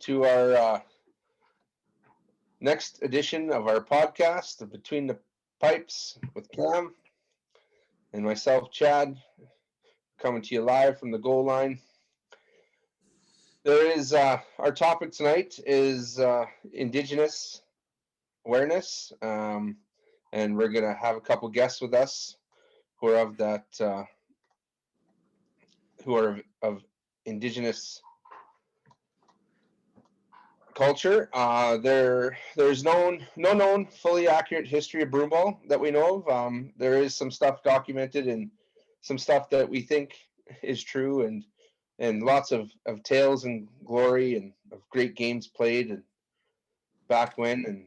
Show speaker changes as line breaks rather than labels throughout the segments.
to our next edition of our podcast, Between the Pipes with Cam and myself, Chad, coming to you live from the goal line. There is our topic tonight is Indigenous awareness, and we're gonna have a couple guests with us who are of that who are of Indigenous culture. There's no known fully accurate history of broomball that we know of. There is some stuff documented and some stuff that we think is true, and lots of tales and glory and of great games played and back when, and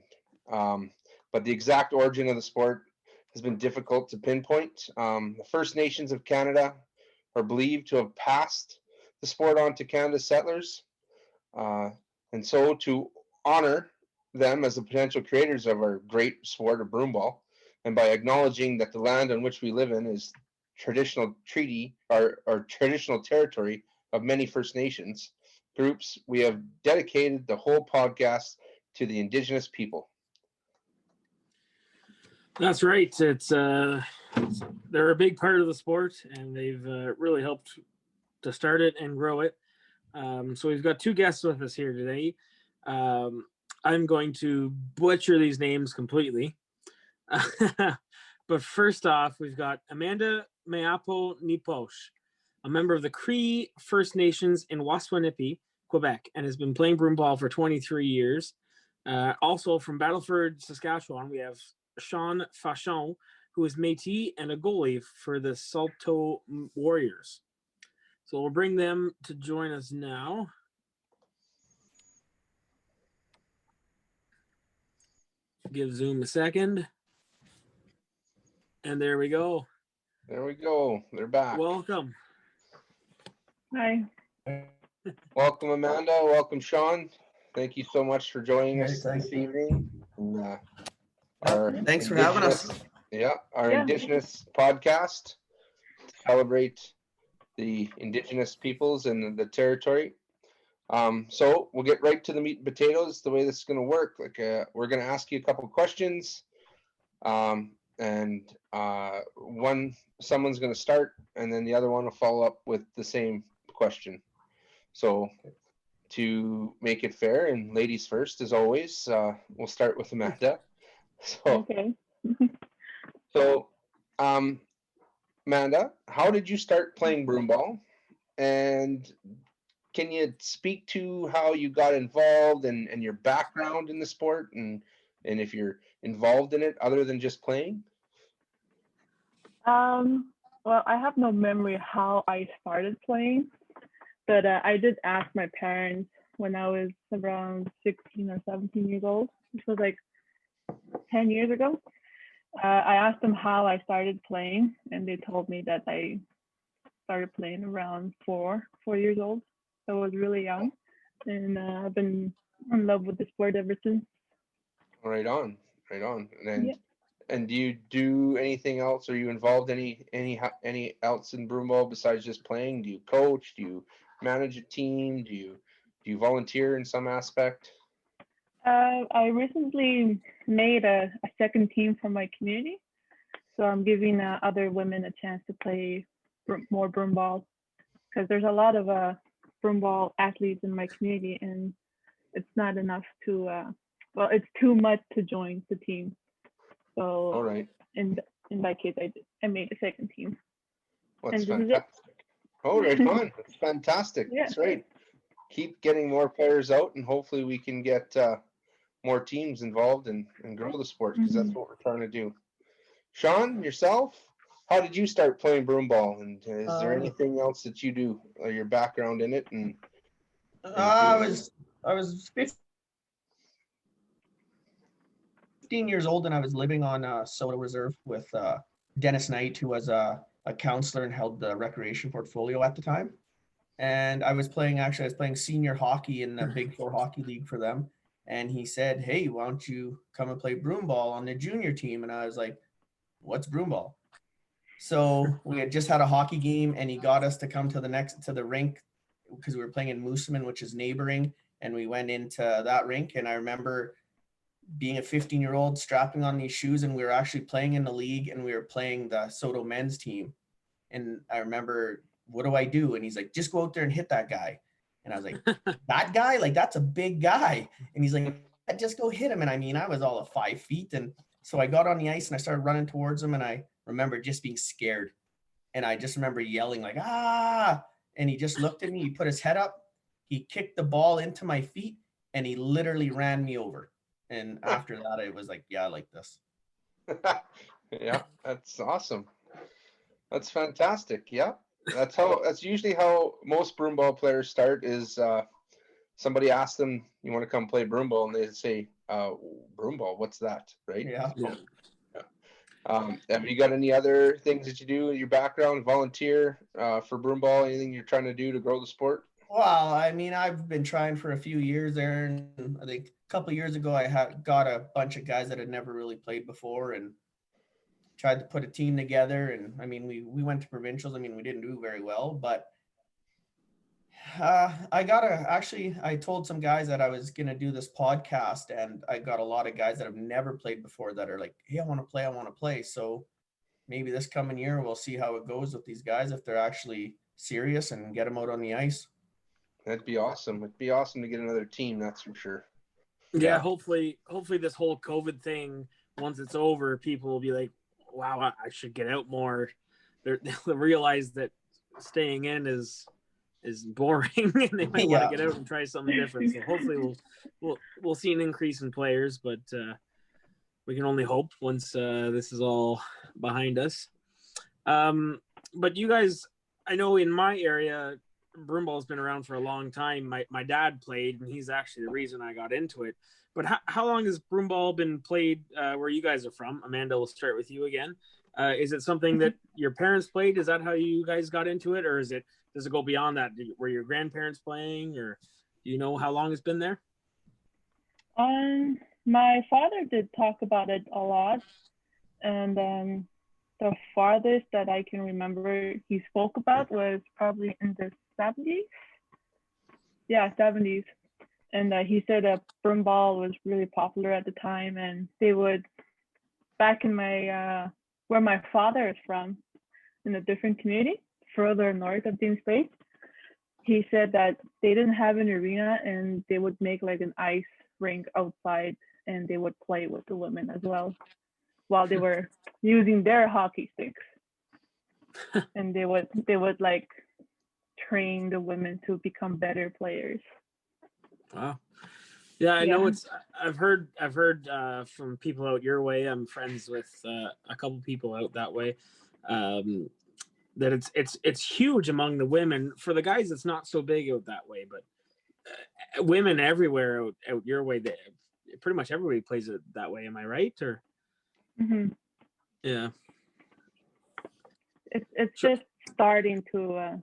but the exact origin of the sport has been difficult to pinpoint. The First Nations of Canada are believed to have passed the sport on to Canada's settlers. And so to honor them as the potential creators of our great sport of broomball, and by acknowledging that the land on which we live in is traditional treaty or traditional territory of many First Nations groups, we have dedicated the whole podcast to the Indigenous people.
That's right. They're a big part of the sport, and they've really helped to start it and grow it. So we've got two guests with us here today. I'm going to butcher these names completely. But first off, we've got Amanda Meapo Niposh, a member of the Cree First Nations in Waswanipi, Quebec, and has been playing broomball for 23 years. Also from Battleford, Saskatchewan, we have Sean Fachon, who is Métis and a goalie for the Salto Warriors. So we'll bring them to join us now. Give Zoom a second. And there we go.
There we go. They're back.
Welcome.
Hi.
Welcome, Amanda. Welcome, Sean. Thank you so much for joining us this evening. And,
thanks for having us.
Yeah, our Indigenous podcast to celebrate the Indigenous peoples and the territory. So we'll get right to the meat and potatoes. The way this is going to work, we're going to ask you a couple of questions, and someone's going to start, and then the other one will follow up with the same question. So to make it fair, and ladies first, as always, we'll start with Amanda. So,
okay.
So, Amanda, how did you start playing broomball? And can you speak to how you got involved and your background in the sport, and if you're involved in it other than just playing?
Well, I have no memory how I started playing, but I did ask my parents when I was around 16 or 17 years old, which was like 10 years ago. I asked them how I started playing, and they told me that I started playing around 4 years old. So I was really young, and I've been in love with the sport ever since.
Right on. And do you do anything else? Are you involved any else in broomball besides just playing? Do you coach? Do you manage a team? Do you volunteer in some aspect?
I recently made a second team for my community, so I'm giving other women a chance to play more broomball, because there's a lot of broomball athletes in my community, and it's not enough to it's too much to join the team. So
all right,
in that case, I made a second team.
Well, that's fantastic. Oh, right on. That's fantastic. Yeah. That's right. Keep getting more players out, and hopefully we can get more teams involved and grow the sport, because that's what we're trying to do. Sean, yourself, how did you start playing broomball, and is there anything else that you do, or your background in it? And
I was 15 years old, and I was living on Soda Reserve with Dennis Knight, who was a counselor and held the recreation portfolio at the time. And I was playing senior hockey in the Big Four hockey league for them. And he said, "Hey, why don't you come and play broomball on the junior team?" And I was like, "What's broomball?" So we had just had a hockey game, and he got us to come to the rink, because we were playing in Moosomin, which is neighboring. and we went into that rink, and I remember being a 15-year-old strapping on these shoes, and we were actually playing in the league, and we were playing the Soto men's team. And I remember, what do I do? And he's like, just go out there and hit that guy. And I was like, that guy? Like, that's a big guy. And he's like, just go hit him. And I mean, I was all of 5 feet. And so I got on the ice and I started running towards him. And I remember just being scared. And I just remember yelling like, ah. And he just looked at me. He put his head up. He kicked the ball into my feet. And he literally ran me over. And after that, it was like, yeah, I like this.
Yeah, that's awesome. That's fantastic. Yeah, that's usually how most broomball players start. Is somebody asks them, "You want to come play broomball?" and they say, "Broomball, what's that?" Right?
Yeah.
Yeah.
Have you got any other things that you do in your background? Volunteer for broomball? Anything you're trying to do to grow the sport?
Well, I mean, I've been trying for a few years there, and I think a couple of years ago I had got a bunch of guys that had never really played before, and tried to put a team together. And I mean, we went to provincials. I mean, we didn't do very well, but I told some guys that I was gonna do this podcast, and I got a lot of guys that have never played before that are like, hey, I want to play. So maybe this coming year we'll see how it goes with these guys, if they're actually serious, and get them out on the ice.
That'd be awesome. It'd be awesome to get another team, that's for sure.
Yeah, hopefully this whole COVID thing, once it's over, people will be like, wow, I should get out more. They'll realize that staying in is boring, and they might want to get out and try something different. So hopefully we'll see an increase in players, but we can only hope once this is all behind us. But you guys, I know in my area, broomball's been around for a long time. My dad played, and he's actually the reason I got into it. But how long has broomball been played where you guys are from? Amanda, we'll start with you again. Is it something that your parents played? Is that how you guys got into it? Or does it go beyond that? Were your grandparents playing, or do you know how long it's been there?
My father did talk about it a lot. And the farthest that I can remember he spoke about was probably in the 70s. Yeah, 70s. And he said that broomball was really popular at the time, and they would, back in my where my father is from, in a different community further north of James Bay, he said that they didn't have an arena, and they would make like an ice rink outside, and they would play with the women as well while they were using their hockey sticks. And they would like train the women to become better players.
Wow. Yeah, I know I've heard from people out your way. I'm friends with a couple people out that way. That it's huge among the women. For the guys, it's not so big out that way, but women everywhere out your way. Pretty much everybody plays it that way. Am I right? Or yeah,
it's just starting to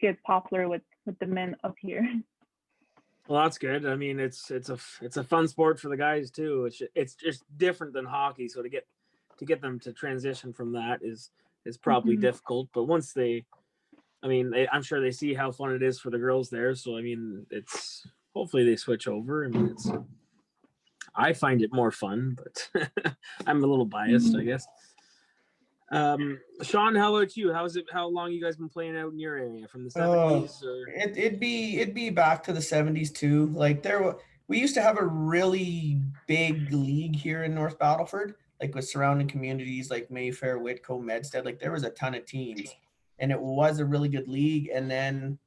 get popular with the men up here.
Well, that's good. I mean, it's a fun sport for the guys too. It's just different than hockey, so to get them to transition from that is probably difficult. But once I'm sure they see how fun it is for the girls there. So I mean, it's hopefully they switch over. I mean, I find it more fun, but I'm a little biased, I guess. Sean, how about you? How long you guys been playing out in your area? From the 70s? Or?
It'd be back to the 70s too. Like we used to have a really big league here in North Battleford, like with surrounding communities like Mayfair, Whitcomb, Medstead. Like there was a ton of teams, and it was a really good league. And then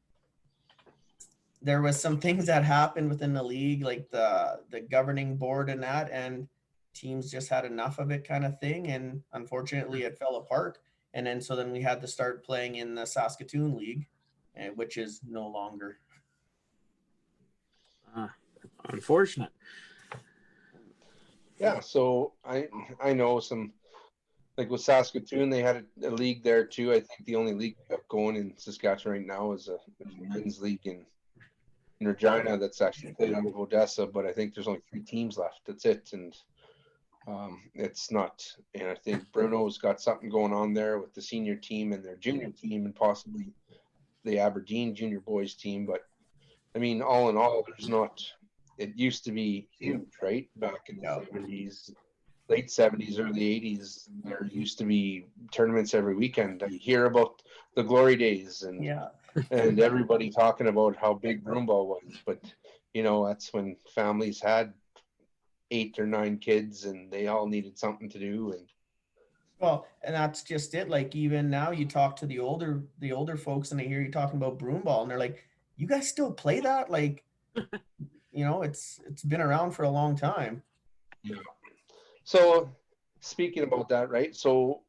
there was some things that happened within the league, like the governing board and that, and teams just had enough of it, kind of thing. And unfortunately it fell apart. And then we had to start playing in the Saskatoon League, which is no longer.
Unfortunate.
Yeah, so I know some, like with Saskatoon, they had a league there too. I think the only league going in Saskatchewan right now is a men's league in Regina that's actually played out of Odessa, but I think there's only 3 teams left. That's it. And it's not, and I think Bruno's got something going on there with the senior team and their junior team, and possibly the Aberdeen junior boys team. But I mean, all in all, there's not. It used to be huge, right? Back in the
Yeah.
70s, late 70s, early 80s, there used to be tournaments every weekend. I hear about the glory days
Yeah.
and everybody talking about how big broomball was, but that's when families had 8 or 9 kids and they all needed something to do. And
Well, and that's just it. Like even now you talk to the older folks and they hear you talking about broomball and they're like, you guys still play that? Like, it's been around for a long time.
yeah. So speaking about that, right? So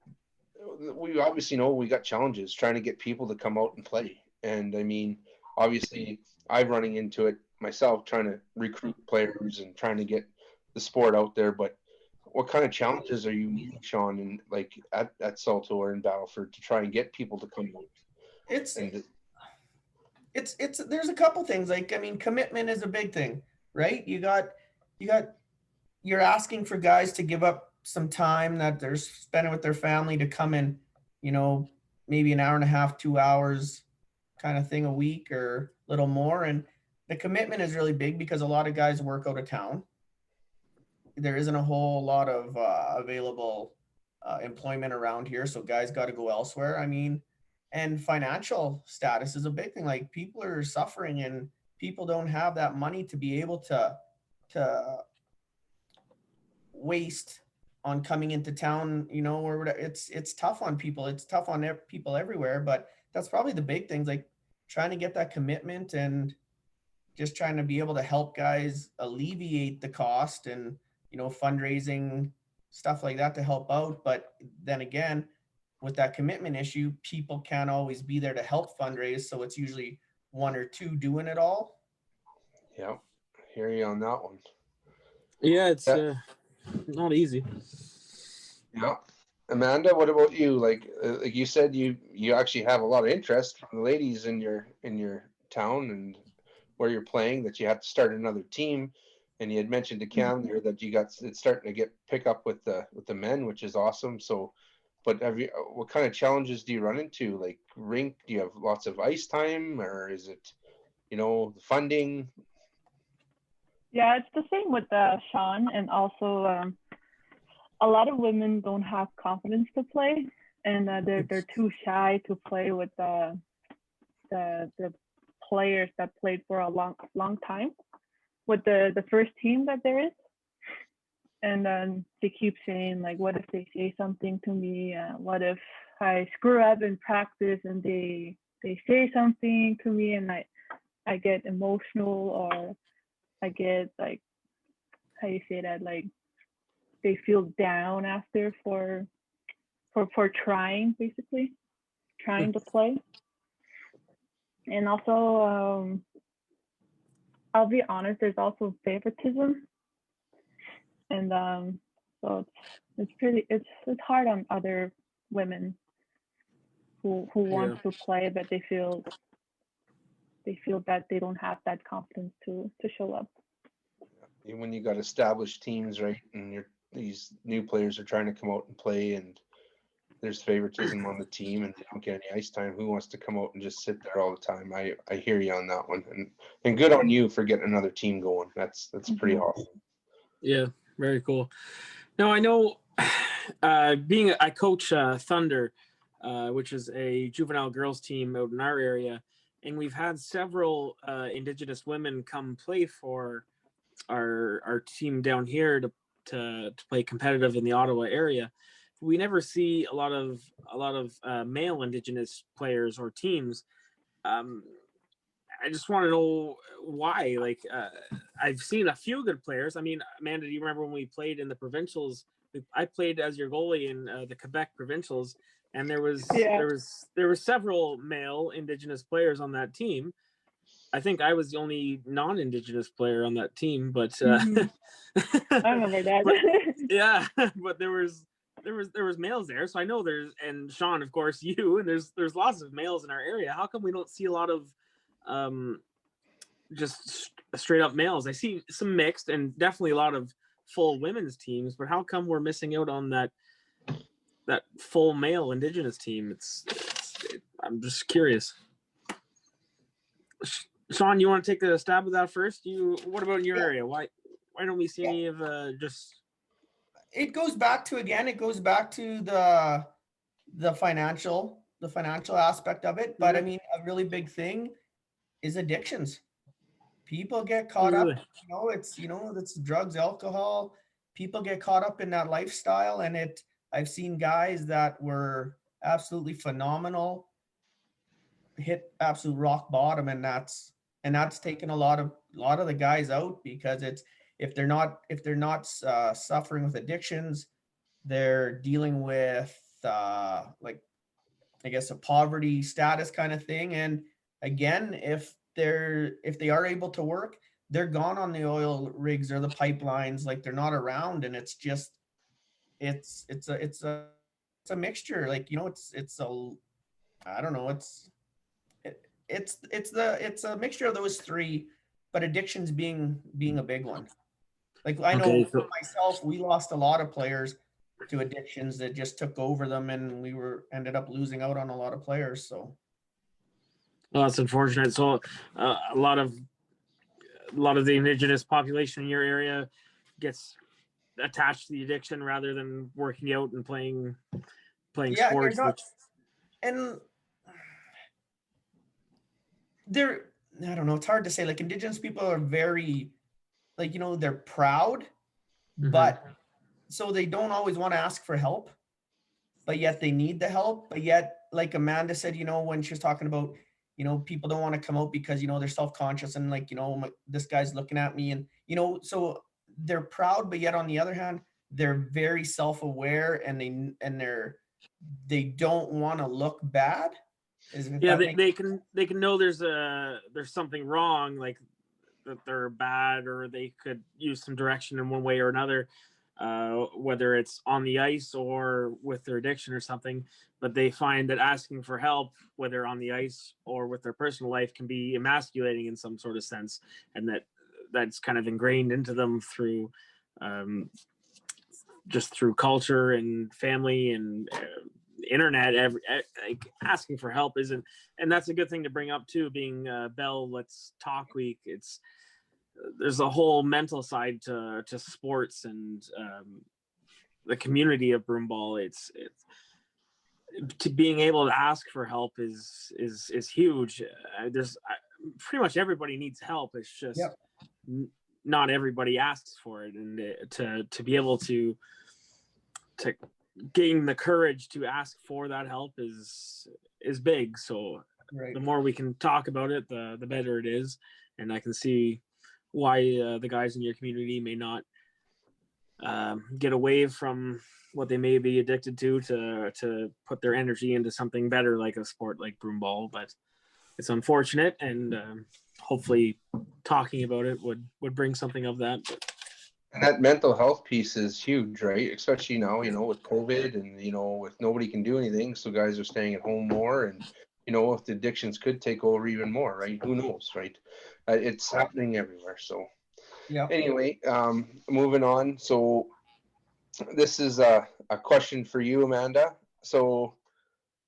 we obviously know we got challenges trying to get people to come out and play. And I mean, obviously, I'm running into it myself, trying to recruit players and trying to get the sport out there. But what kind of challenges are you meeting, Sean, and like at Salto or in Battleford to try and get people to come out?
It's
And
it's there's a couple things. Like, I mean, commitment is a big thing, right? You're asking for guys to give up some time that they're spending with their family to come in, maybe an hour and a half, 2 hours kind of thing a week or a little more. And the commitment is really big because a lot of guys work out of town. There isn't a whole lot of available employment around here. So guys got to go elsewhere. I mean, and financial status is a big thing. Like people are suffering and people don't have that money to be able to waste on coming into town, or whatever. It's tough on people. It's tough on people everywhere, but that's probably the big things, like trying to get that commitment and just trying to be able to help guys alleviate the cost and, fundraising, stuff like that to help out. But then again, with that commitment issue, people can't always be there to help fundraise. So it's usually one or two doing it all.
yeah, hear you on that one.
Yeah, it's
Yeah.
not easy.
Yeah. Amanda, what about you? Like you said, you actually have a lot of interest from the ladies in your town and where you're playing, that you have to start another team. And you had mentioned to Cam there that it's starting to pick up with the men, which is awesome. So, but what kind of challenges do you run into? Like rink, do you have lots of ice time, or is it, funding?
Yeah, it's the same with Sean, and also a lot of women don't have confidence to play, and they're too shy to play with the players that played for a long time with the first team that there is. And then they keep saying, like, what if they say something to me? What if I screw up in practice and they say something to me and I get emotional, or I get, like, how you say that, like they feel down after for trying, basically trying to play. And also, I'll be honest, there's also favoritism, and so it's hard on other women who want to play, but they feel that they don't have that confidence to show up.
When you got established teams, right, and these new players are trying to come out and play, and there's favoritism on the team, and they don't get any ice time. Who wants to come out and just sit there all the time? I hear you on that one, and good on you for getting another team going. That's pretty awesome.
Yeah, very cool. Now I know, I coach Thunder, which is a juvenile girls team out in our area, and we've had several Indigenous women come play for our team down here to play competitive in the Ottawa area. We never see a lot of male Indigenous players or teams. I just want to know why. Like, I've seen a few good players. I mean, Amanda, do you remember when we played in the provincials? I played as your goalie in the Quebec provincials, and there was several male Indigenous players on that team. I think I was the only non-Indigenous player on that team, but
I remember that.
but, yeah, but there was males there, so I know and Sean, of course, you, and there's lots of males in our area. How come we don't see a lot of just straight up males? I see some mixed and definitely a lot of full women's teams, but how come we're missing out on that full male Indigenous team? I'm just curious. Sean, you want to take a stab at that first? What about in your area? Why don't we see any of just?
It goes back to the financial aspect of it. But I mean, a really big thing is addictions. People get caught up,
Really?
it's drugs, alcohol. People get caught up in that lifestyle, and I've seen guys that were absolutely phenomenal hit absolute rock bottom, and that's taken a lot of the guys out, because it's if they're not suffering with addictions, they're dealing with like, I guess, a poverty status kind of thing. And again, if they are able to work, they're gone on the oil rigs or the pipelines, like they're not around. And it's just it's a mixture, like, it's a, I don't know, it's a mixture of those three, but addictions being a big one. Like, I know
Okay, so
myself, we lost a lot of players to addictions that just took over them, and we ended up losing out on a lot of players. So
well, that's unfortunate. So a lot of the indigenous population in your area gets attached to the addiction rather than working out and playing
yeah,
sports.
and they're, I don't know, it's hard to say. Like, indigenous people are very, like, they're proud, but so they don't always want to ask for help, but yet they need the help. But yet, like Amanda said, when she was talking about, people don't want to come out because, they're self-conscious, and like, this guy's looking at me, and, so they're proud, but yet on the other hand, they're very self-aware, and they don't want to look bad.
Yeah, they can know there's something wrong, like that they're bad, or they could use some direction in one way or another, whether it's on the ice or with their addiction or something. But they find that asking for help, whether on the ice or with their personal life, can be emasculating in some sort of sense, and that's kind of ingrained into them through just through culture and family and internet. Like, asking for help isn't, and that's a good thing to bring up too, being Bell Let's Talk Week. There's a whole mental side to sports and the community of broomball. It's to being able to ask for help is huge. There's pretty much everybody needs help. It's just not everybody asks for it, and to be able to gain the courage to ask for that help is big. So the more we can talk about it, the better it is. And I can see why the guys in your community may not get away from what they may be addicted to put their energy into something better, like a sport like broomball. But it's unfortunate, and hopefully talking about it would bring something of that.
And that mental health piece is huge, right? Especially now, with COVID, and, with nobody can do anything. So guys are staying at home more, and, if the addictions could take over even more, right? Who knows, right? It's happening everywhere. So anyway, moving on. So this is a question for you, Amanda. So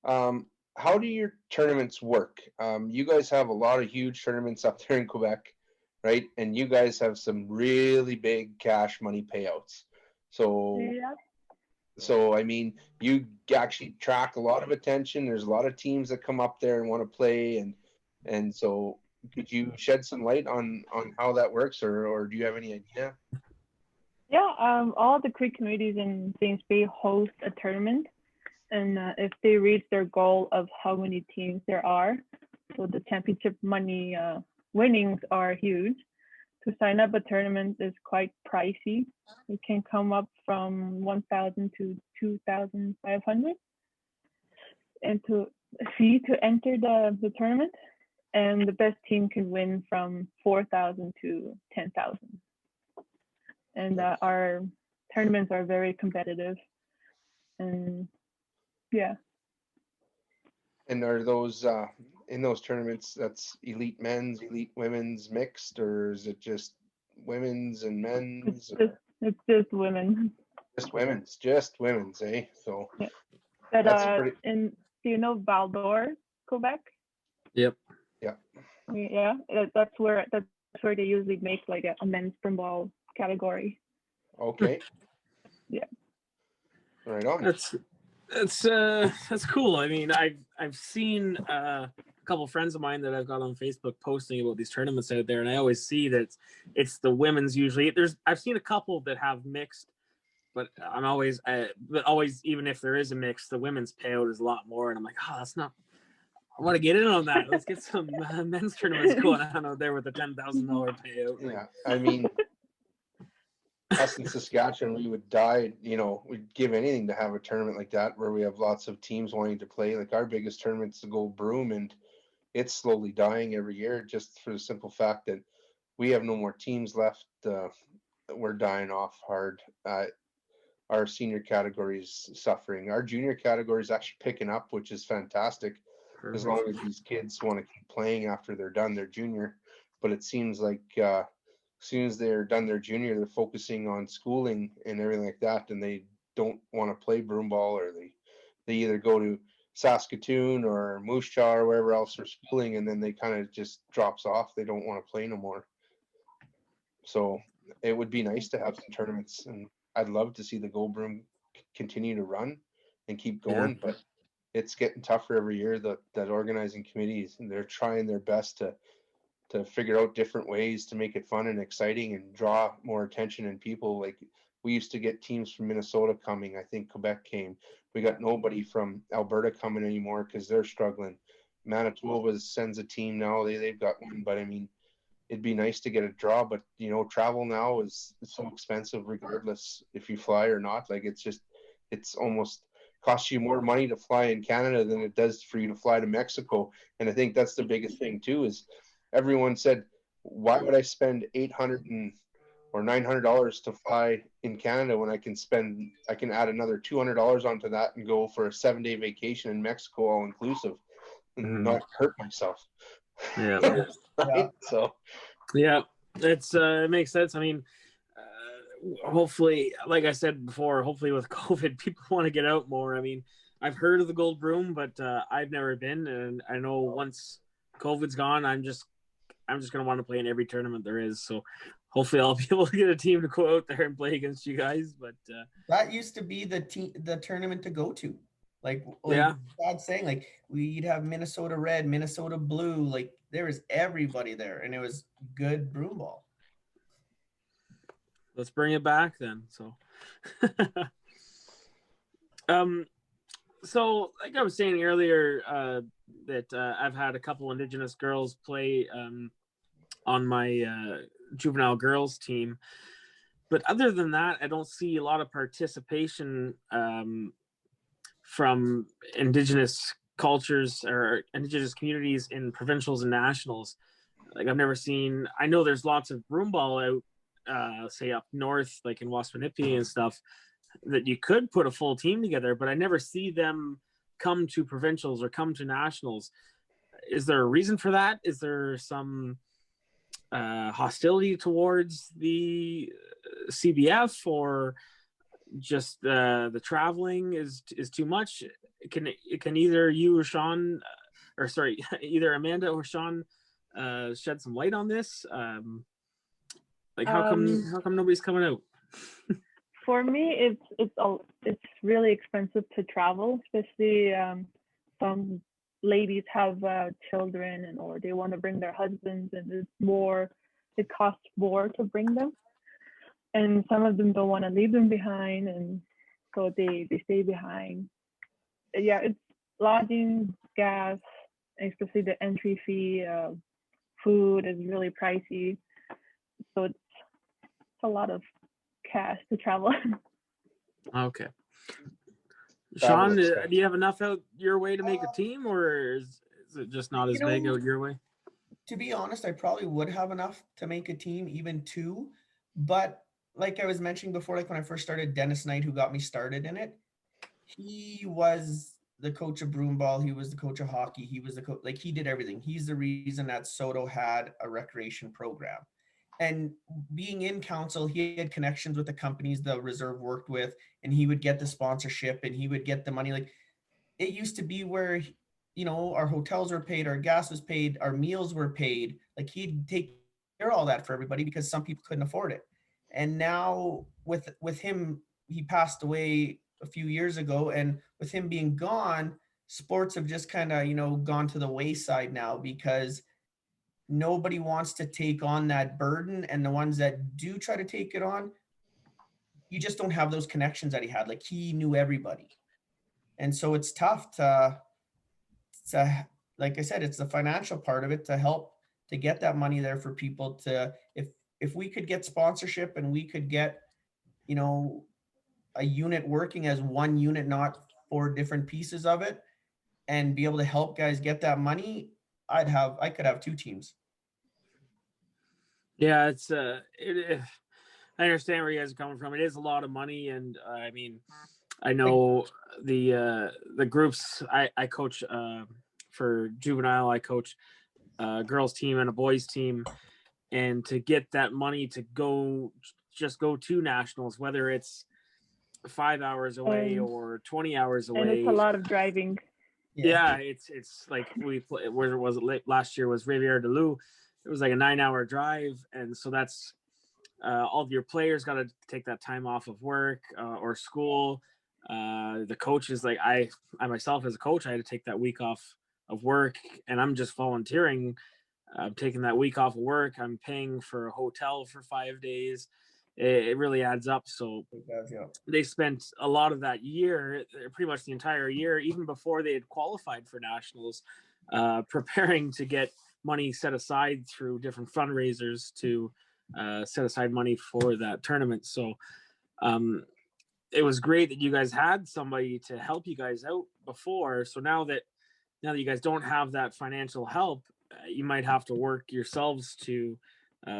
how do your tournaments work? You guys have a lot of huge tournaments up there in Quebec, right? And you guys have some really big cash money payouts. So I mean, you actually track a lot of attention. There's a lot of teams that come up there and want to play, and so could you shed some light on how that works, or do you have any idea?
Yeah, all the Creek communities in James Bay host a tournament, and if they reach their goal of how many teams there are, so the championship money winnings are huge. To sign up a tournament is quite pricey. It can come up from 1,000 to 2,500, and to fee to enter the tournament. And the best team can win from 4,000 to 10,000. And our tournaments are very competitive. And yeah.
And are those in those tournaments, that's elite men's, elite women's, mixed, or is it just women's and men's?
It's just women.
Just women's, eh? So
yeah. But
that's pretty.
do you know Val d'Or, Quebec?
Yep.
Yeah.
Yeah, that's where they usually make like a men's broomball category.
Okay,
Yeah.
right on.
That's cool. I mean, I've seen a couple friends of mine that I've got on Facebook posting about these tournaments out there, and I always see that it's the women's usually. I've seen a couple that have mixed, but but always, even if there is a mix, the women's payout is a lot more, and I'm like, oh, that's not. I want to get in on that. Let's get some men's tournaments going on out there with a $10,000 payout.
Yeah, I mean, us in Saskatchewan, we would die, we'd give anything to have a tournament like that where we have lots of teams wanting to play. Like our biggest tournament's the Gold Broom, and it's slowly dying every year just for the simple fact that we have no more teams left. We're dying off hard. Our senior category is suffering. Our junior category is actually picking up, which is fantastic as long as these kids want to keep playing after they're done their junior. But it seems like as soon as they're done their junior, they're focusing on schooling and everything like that, and they don't want to play broomball, or they either go to Saskatoon or Moose Jaw or wherever else they're schooling, and then they kind of just drops off. They don't want to play no more. So it would be nice to have some tournaments, and I'd love to see the Gold Broom continue to run and keep going, but it's getting tougher every year. That organizing committees, and they're trying their best to figure out different ways to make it fun and exciting and draw more attention and people. Like we used to get teams from Minnesota coming. I think Quebec came. We got nobody from Alberta coming anymore because they're struggling. Manitoba sends a team now. They've got one, but I mean, it'd be nice to get a draw, but travel now is so expensive regardless if you fly or not. Like it's almost costs you more money to fly in Canada than it does for you to fly to Mexico. And I think that's the biggest thing too, is everyone said, why would I spend $800 or $900 to fly in Canada when I can add another $200 onto that and go for a 7-day vacation in Mexico all inclusive and not hurt myself.
Yeah.
Right? So
yeah, it makes sense. I mean, hopefully, like I said before, hopefully with COVID, people want to get out more. I mean, I've heard of the Gold Broom, but I've never been, and I know once COVID's gone, I'm just gonna want to play in every tournament there is. So hopefully, I'll be able to get a team to go out there and play against you guys. But
that used to be the tournament to go to. Like
yeah,
Dad's saying, like we'd have Minnesota Red, Minnesota Blue, like there was everybody there, and it was good broomball.
let's bring it back then. So, so like I was saying earlier, that I've had a couple Indigenous girls play on my juvenile girls team, but other than that, I don't see a lot of participation from Indigenous cultures or Indigenous communities in provincials and nationals. Like I've never seen. I know there's lots of broomball out, say up north, like in Waswanipi and stuff, that you could put a full team together, but I never see them come to provincials or come to nationals. Is there a reason for that? Is there some hostility towards the CBF, or just the traveling is too much? Can either you or Sean, or sorry, either Amanda or Sean, shed some light on this? Like how come nobody's coming out?
For me, it's really expensive to travel, especially some ladies have children or they want to bring their husbands, and it costs more to bring them, and some of them don't want to leave them behind, and so they stay behind. Yeah, it's lodging, gas, especially the entry fee. Food is really pricey, so it's a lot of cash to travel.
Okay. Sean, do you have enough out your way to make a team, or is it just not as big out your way?
To be honest, I probably would have enough to make a team, even two. But like I was mentioning before, like when I first started, Dennis Knight, who got me started in it, he was the coach of broomball. He was the coach of hockey. He was the coach, like he did everything. He's the reason that Soto had a recreation program. And being in council, he had connections with the companies the reserve worked with, and he would get the sponsorship and he would get the money. Like it used to be where our hotels were paid, our gas was paid, our meals were paid. Like he'd take care of all that for everybody because some people couldn't afford it. And now with him, he passed away a few years ago, and with him being gone, sports have just kind of, gone to the wayside now because nobody wants to take on that burden. And the ones that do try to take it on, you just don't have those connections that he had. Like he knew everybody. And so it's tough to, like I said, it's the financial part of it to help to get that money there for people to, if we could get sponsorship and we could get, a unit working as one unit, not four different pieces of it, and be able to help guys get that money, I could have two teams.
Yeah, I understand where you guys are coming from. It is a lot of money, and I mean, I know the groups I coach for juvenile. I coach a girls team and a boys team, and to get that money to go to nationals, whether it's 5 hours away or 20 hours away,
and it's a lot of driving.
Yeah, it's like where was it last year was Rivière de Loup. It was like a 9-hour drive, and so that's all of your players got to take that time off of work or school. The coaches, like I myself as a coach, I had to take that week off of work, and I'm just volunteering. I'm taking that week off of work. I'm paying for a hotel for 5 days. It really adds up. So they spent a lot of that year, pretty much the entire year, even before they had qualified for nationals, preparing to get money set aside through different fundraisers to set aside money for that tournament. So it was great that you guys had somebody to help you guys out before. So now that you guys don't have that financial help, you might have to work yourselves to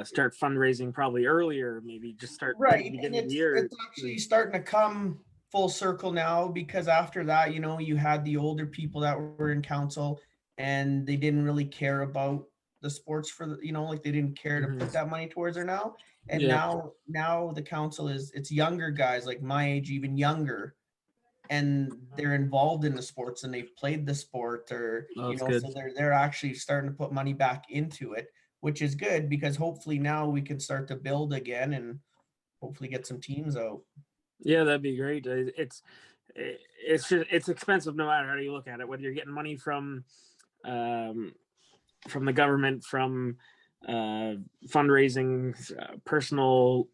start fundraising probably earlier, maybe just start
right.
at the beginning
And
of the year.
It's actually starting to come full circle now, because after that, you had the older people that were in council and they didn't really care about the sports for the, like they didn't care to put that money towards her now. And now the council it's younger guys like my age, even younger, and they're involved in the sports and they've played the sport, or
good.
so they're actually starting to put money back into it, which is good, because hopefully now we can start to build again and hopefully get some teams out.
Yeah, that'd be great. It's expensive no matter how you look at it, whether you're getting money from the government, from fundraising, personal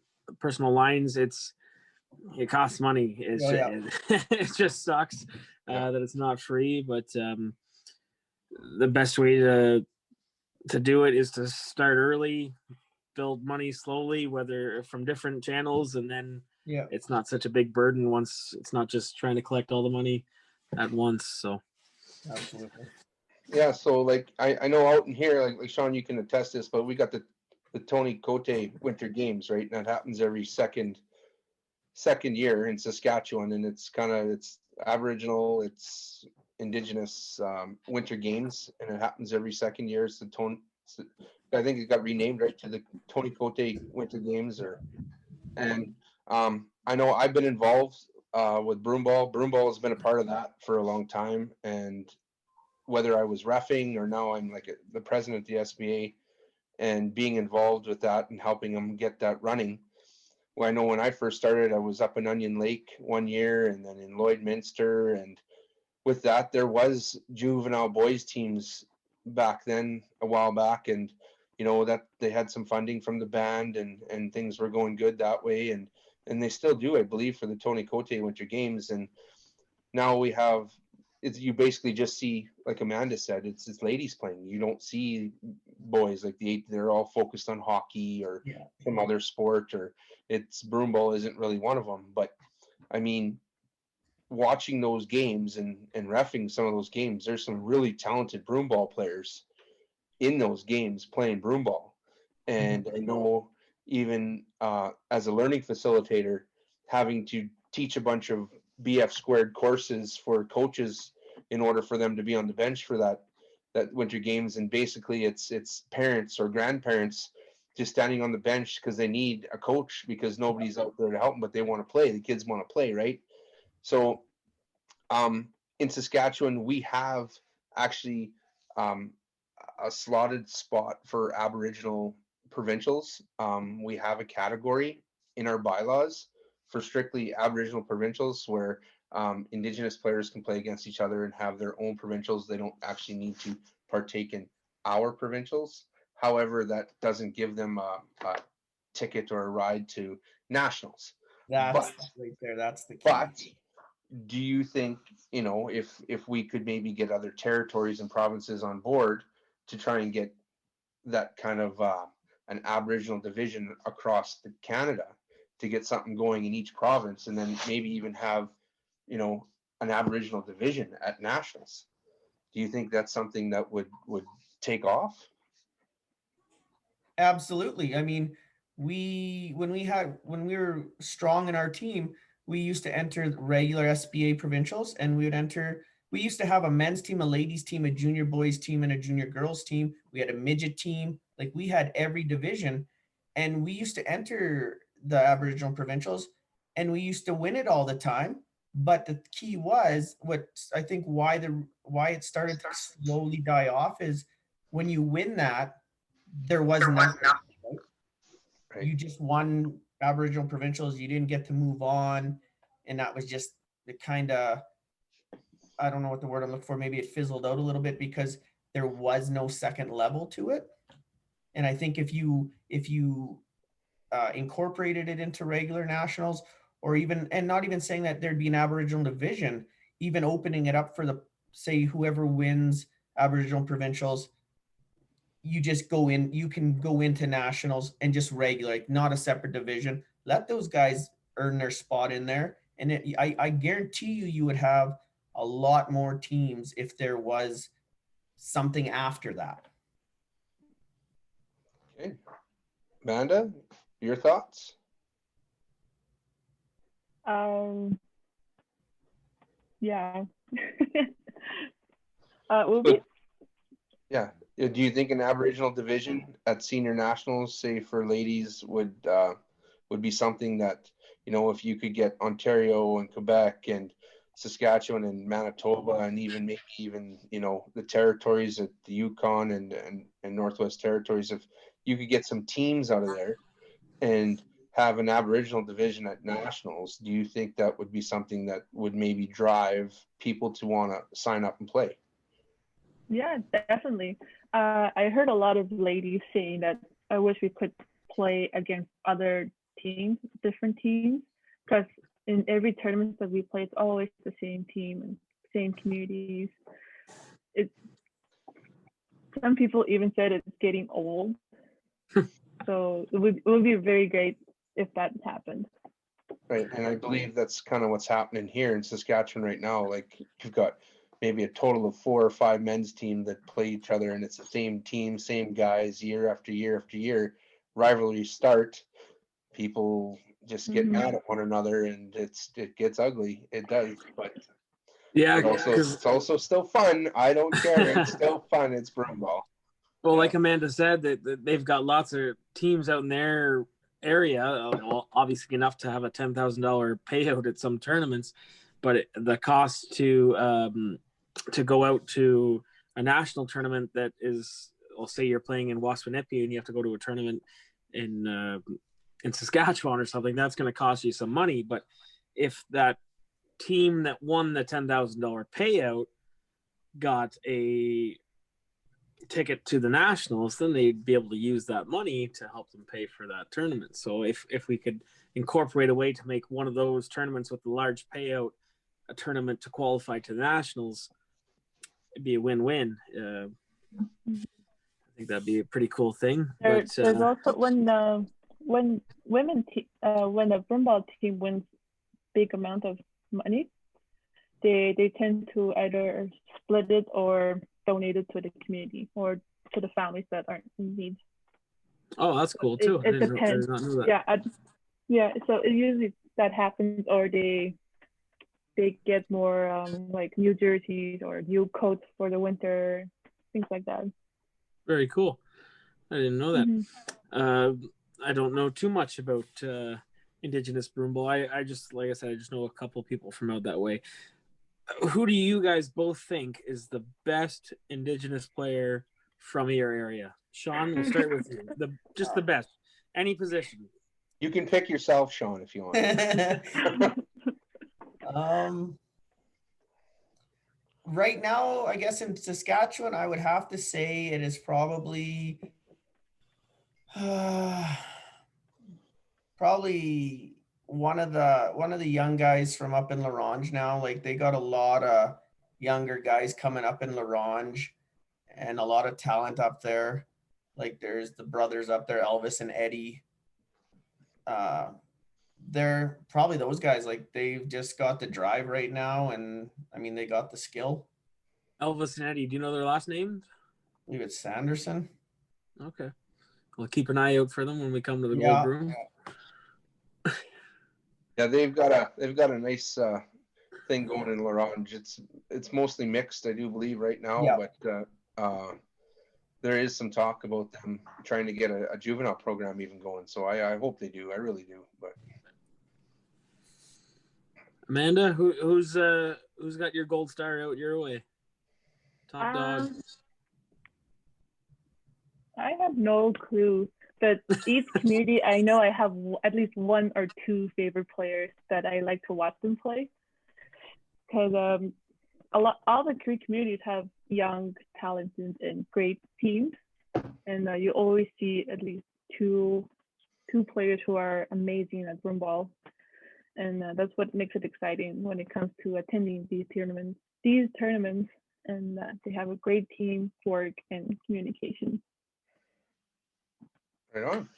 lines. It costs money. It just sucks that it's not free, but the best way to do it is to start early, build money slowly, whether from different channels, and then it's not such a big burden once it's not just trying to collect all the money at once. So
absolutely.
Yeah, so like I know out in here, like Sean, you can attest this, but we got the Tony Cote Winter Games, right? And that happens every second year in Saskatchewan, and it's Aboriginal, it's Indigenous Winter Games, and it happens every second year. It's I think it got renamed right to the Tony Cote Winter Games, and I know I've been involved with broomball. Broomball has been a part of that for a long time, and whether I was reffing or now I'm like the president of the SBA and being involved with that and helping them get that running. Well, I know when I first started, I was up in Onion Lake one year and then in Lloydminster. And with that, there was juvenile boys teams back then, a while back. And, that they had some funding from the band and things were going good that way. And they still do, I believe, for the Tony Cote Winter Games. And now we have, you basically just see, like Amanda said, it's ladies playing. You don't see boys like they're all focused on hockey or some other sport, or it's broomball isn't really one of them. But I mean, watching those games and reffing some of those games, there's some really talented broomball players in those games playing broomball. And I know even as a learning facilitator, having to teach a bunch of BF squared courses for coaches in order for them to be on the bench for that winter games. And basically it's parents or grandparents just standing on the bench because they need a coach, because nobody's out there to help them, but they want to play. The kids want to play, right? So in Saskatchewan, we have actually a slotted spot for Aboriginal provincials. We have a category in our bylaws for strictly Aboriginal provincials where Indigenous players can play against each other and have their own provincials. They don't actually need to partake in our provincials. However, that doesn't give them a ticket or a ride to nationals.
That's
But
right there. That's the key.
but do you think, if we could maybe get other territories and provinces on board to try and get that kind of an Aboriginal division across Canada to get something going in each province, and then maybe even have, an Aboriginal division at nationals? Do you think that's something that would take off?
Absolutely. I mean, when we were strong in our team, we used to enter regular SBA provincials, and we used to have a men's team, a ladies team, a junior boys team, and a junior girls team. We had a midget team. Like, we had every division, and we used to enter the Aboriginal provincials, and we used to win it all the time. But the key was, what I think why it started to slowly die off is, when you win that, there was nothing. Right?
Right.
You just won Aboriginal provincials. You didn't get to move on, and that was just the kind of, I don't know what the word I'm looking for. Maybe it fizzled out a little bit because there was no second level to it. And I think if you incorporated it into regular nationals, or even, and not even saying that there'd be an Aboriginal division, even opening it up for say whoever wins Aboriginal provincials, you can go into nationals and just regular, like, not a separate division. Let those guys earn their spot in there. And I guarantee you would have a lot more teams if there was something after that.
Okay. Amanda, your thoughts?
Yeah. Will be.
Yeah. Do you think an Aboriginal division at senior nationals, say for ladies, would be something that, if you could get Ontario and Quebec and Saskatchewan and Manitoba, and maybe even the territories at the Yukon and Northwest Territories, if you could get some teams out of there and have an Aboriginal division at nationals, do you think that would be something that would maybe drive people to want to sign up and play?
Yeah, definitely. I heard a lot of ladies saying that I wish we could play against other teams, different teams, because in every tournament that we play, it's always the same team and same communities. Some people even said it's getting old. So it would be very great if that happened.
Right, and I believe that's kind of what's happening here in Saskatchewan right now. Like, you've got maybe a total of 4 or 5 men's team that play each other, and it's the same team, same guys, year after year after year. Rivalries start, people just get mad at one another, and it gets ugly. It does, but
Yeah,
it's also still fun. I don't care. It's still fun. It's broomball.
Well, like Amanda said, that they've got lots of teams out in their area, obviously enough to have a $10,000 payout at some tournaments, but the cost to go out to a national tournament that is, I'll say you're playing in Waswanipi and you have to go to a tournament in Saskatchewan or something, that's going to cost you some money. But if that team that won the $10,000 payout got a ticket to the nationals, then they'd be able to use that money to help them pay for that tournament. So if we could incorporate a way to make one of those tournaments with the large payout a tournament to qualify to the nationals, it'd be a win-win. I think that'd be a pretty cool thing.
There's also when the broomball team wins big amount of money, they tend to either split it or donate it to the community or to the families that aren't in need.
Oh, that's cool too.
It depends. Yeah. So it usually that happens, or they get more like new jerseys or new coats for the winter, things like that.
Very cool. I didn't know that. I don't know too much about Indigenous broomball. I just, like I said, I just know a couple people from out that way. Who do you guys both think is the best Indigenous player from your area? Sean, we'll start with you. Just the best, any position.
You can pick yourself, Sean, if you want.
Right now, I guess in Saskatchewan, I would have to say it is probably probably one of the young guys from up in La Ronge now. Like they got a lot of younger guys coming up in La Ronge and a lot of talent up there. Like there's the brothers up there, Elvis and Eddie. They're probably those guys. Like they've just got the drive right now, and I mean they got the skill.
Elvis and Eddie, do you know their last names?
I believe it's Sanderson.
Okay. We'll keep an eye out for them when we come to the
Yeah.
Gold Room.
Yeah, they've got a nice thing going in La Ronge. It's mostly mixed, I do believe, right now.
Yeah.
But there is some talk about them trying to get a juvenile program even going. So I hope they do. I really do. But
Amanda, who's got your gold star out your way? Top dog.
I have no clue, but each community, I know I have at least one or two favorite players that I like to watch them play. Because all the three communities have young, talented, and great teams, and you always see at least two players who are amazing at broomball, and that's what makes it exciting when it comes to attending these tournaments. And they have a great team work and communication.
right on.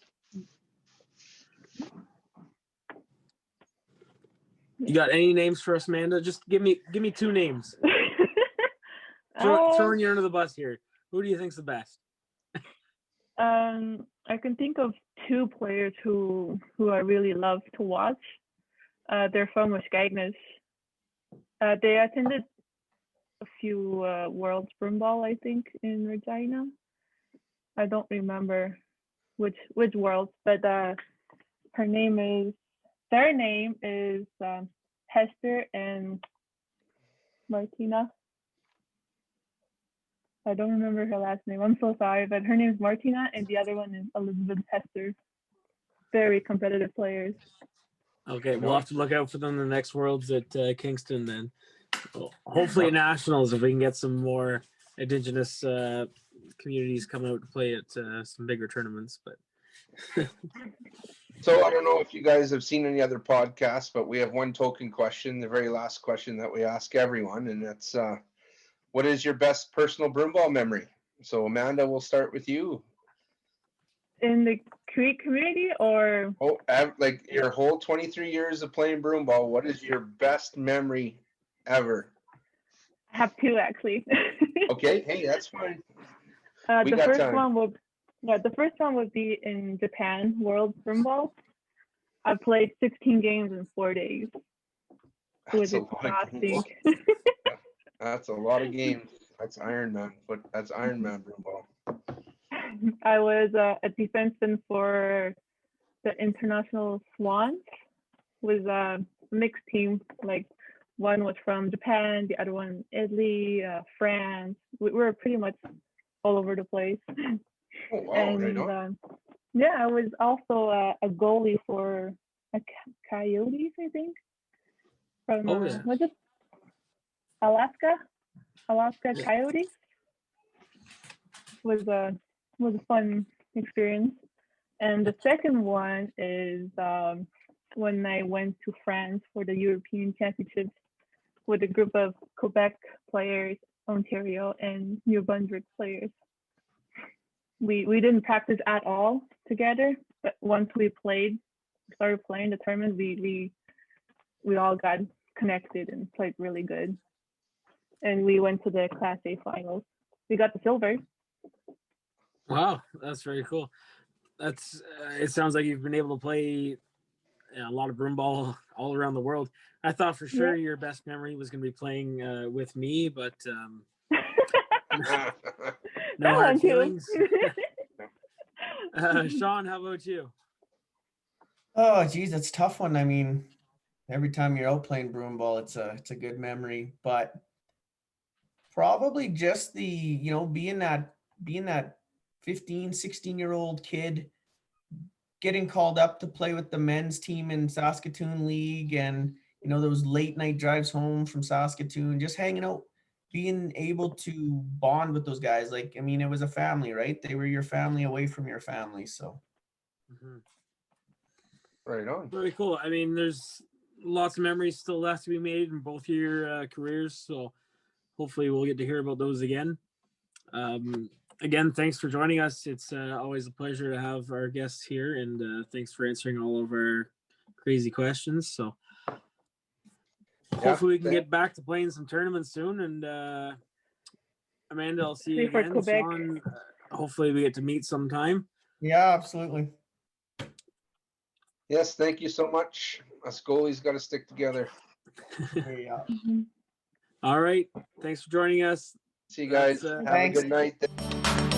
You got any names for us, Amanda? Just give me two names. Throwing you under the bus here. Who do you think's the best?
I can think of two players who I really love to watch. They're from Muskegness. They attended a few World's Broomball, I think, in Regina. I don't remember which Worlds, but their name is Hester and Martina. I don't remember her last name. I'm so sorry, but her name is Martina, and the other one is Elizabeth Hester. Very competitive players.
Okay, we'll have to look out for them in the next Worlds at Kingston then. Well, hopefully at Nationals, if we can get some more Indigenous communities coming out to play at some bigger tournaments. But
So I don't know if you guys have seen any other podcasts, but we have one token question, the very last question that we ask everyone, and that's what is your best personal broomball memory? So Amanda, we'll start with you.
In the Cree community, or
like your whole 23 years of playing broomball, what is your best memory ever?
I have two actually.
Okay, hey, that's fine.
The first one would be in Japan, World Broomball. I played 16 games in 4 days. It was exhausting.
That's a lot of games. That's Ironman, but that's Ironman broomball.
I was a defenseman for the International Swans. It was a mixed team. Like one was from Japan, the other one Italy, France. We were pretty much all over the place.
Oh, wow,
and
right on.
yeah, I was also a goalie for a Coyotes, I think. From what's it? Alaska Coyotes. Was a fun experience. And the second one is when I went to France for the European Championships with a group of Quebec players, Ontario, and New Brunswick players. We didn't practice at all together, but once we started playing the tournament, we all got connected and played really good. And we went to the Class A finals. We got the silver.
Wow, that's very cool. That's it sounds like you've been able to play a lot of broomball all around the world. I thought for sure your best memory was going to be playing with me, but no hard feelings. Sean, how about you?
Oh, geez, that's a tough one. I mean, every time you're out playing broom ball, it's a good memory. But probably just the, being that 15, 16-year-old kid getting called up to play with the men's team in Saskatoon League, and those late night drives home from Saskatoon, just hanging out, being able to bond with those guys. Like, I mean, it was a family, right? They were your family away from your family. So
Mhm.
Right on.
Very cool. I mean, there's lots of memories still left to be made in both your careers. So hopefully we'll get to hear about those again. Again, thanks for joining us. It's always a pleasure to have our guests here, and thanks for answering all of our crazy questions. So hopefully we can get back to playing some tournaments soon. And Amanda, I'll see you
Wait for
again.
Quebec.
Sean, hopefully we get to meet sometime.
yeah, absolutely.
Yes, thank you so much. Us goalies got to stick together.
Yeah.
Mhm.
All right. Thanks for joining us.
See you guys.
That's,
Have
Thanks.
a good night.